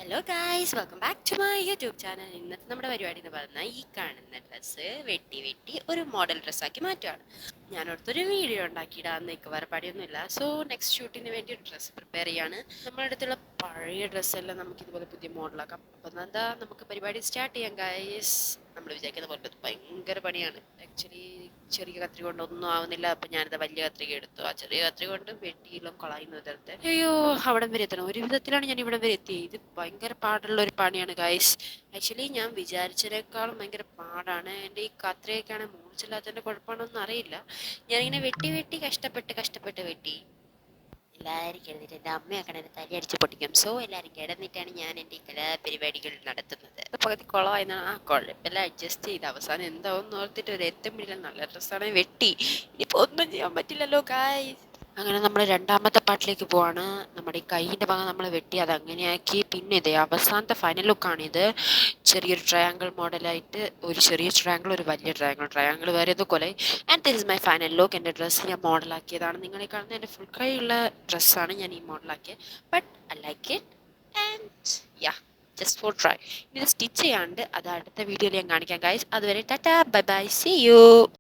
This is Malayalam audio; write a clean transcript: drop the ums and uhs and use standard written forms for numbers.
Hello guys, welcome back to my YouTube channel. ഇന്നത്തെ നമ്മുടെ പരിപാടി എന്ന് പറഞ്ഞാൽ ഈ കാണുന്ന ഡ്രസ്സ് വെട്ടി ഒരു മോഡൽ ഡ്രസ്സാക്കി മാറ്റുകയാണ്. ഞാനോടത്തൊരു വീഡിയോ ഉണ്ടാക്കിയിടാന്നേക്ക് വേറെ പടിയൊന്നുമില്ല. സോ നെക്സ്റ്റ് ഷൂട്ടിന് വേണ്ടി ഒരു ഡ്രസ്സ് പ്രിപ്പയർ ചെയ്യാണ്. നമ്മുടെ അടുത്തുള്ള പഴയ ഡ്രസ്സെല്ലാം നമുക്ക് ഇതുപോലെ പുതിയ മോഡലാക്കാം. അപ്പം എന്താ നമുക്ക് പരിപാടി സ്റ്റാർട്ട് ചെയ്യാം ഗായ്സ്. നമ്മൾ വിചാരിക്കുന്ന പോലെ ഭയങ്കര പണിയാണ്. ആക്ച്വലി ചെറിയ കത്രിക കൊണ്ട് ഒന്നും ആവുന്നില്ല. അപ്പം ഞാനിത് വലിയ കത്രിക എടുത്തു. ആ ചെറിയ കത്രിക കൊണ്ട് വെട്ടിയെല്ലാം കൊളായുന്ന വിധത്തെ അയ്യോ അവിടം വരെ എത്തണം. ഒരു വിധത്തിലാണ് ഞാൻ ഇവിടം വരെ എത്തിയത്. ഇത് ഭയങ്കര പാടുള്ള ഒരു പണിയാണ് ഗൈസ്. ആക്ച്വലി ഞാൻ വിചാരിച്ചതിനേക്കാളും ഭയങ്കര പാടാണ്. എൻ്റെ ഈ കത്രികയൊക്കെയാണ് മൂർച്ചില്ലാത്തതിൻ്റെ കുഴപ്പമാണോന്നും അറിയില്ല. ഞാനിങ്ങനെ വെട്ടി കഷ്ടപ്പെട്ട് വെട്ടി. എല്ലാവരും കിടന്നിട്ട് എൻ്റെ അമ്മയൊക്കെ എന്നെ തലി അടിച്ച് പൊട്ടിക്കും. സോ എല്ലാവരും കിടന്നിട്ടാണ് ഞാൻ എൻ്റെ ഈ കലാപരിപാടികൾ നടത്തുന്നത്. പകുതി കുളമായിരുന്നാണ്. ആ കുഴപ്പമില്ല, അഡ്ജസ്റ്റ് ചെയ്ത് അവസാനം എന്താവും ഓർത്തിട്ട് ഒരു എത്തുമ്പില്ല. നല്ല ഡ്രസ്സാണെങ്കിൽ വെട്ടി. ഇനിയിപ്പോൾ ഒന്നും ചെയ്യാൻ പറ്റില്ലല്ലോ ഗായ്സ്. അങ്ങനെ നമ്മൾ രണ്ടാമത്തെ പാട്ടിലേക്ക് പോവാണ്. നമ്മുടെ ഈ കൈയിൻ്റെ ഭാഗം നമ്മൾ വെട്ടി അത് അങ്ങനെയാക്കി. പിന്നെ ഇതേ അവസാനത്തെ ഫൈനൽ ലുക്കാണിത്. ചെറിയൊരു ട്രയാങ്കിൾ മോഡലായിട്ട് ഒരു ചെറിയ ട്രയാങ്കിൾ, ഒരു വലിയ ട്രയാങ്കിൾ വേറെ ഏതോ കൊലයි. And this is my final look. എൻ്റെ ഡ്രസ്സ് ഞാൻ മോഡലാക്കിയതാണ്. നിങ്ങളെ കാണുന്ന എൻ്റെ ഫുൾ കൈയുള്ള ഡ്രസ്സാണ് ഞാൻ ഈ മോഡലാക്കിയത്. But I like it and yeah, just for try. ഇത് സ്റ്റിച്ച് ചെയ്യാണ്ട് അത് അടുത്ത വീഡിയോയിൽ ഞാൻ കാണിക്കാം ഗൈസ്. അതുവരെ ta-ta bye bye, see U.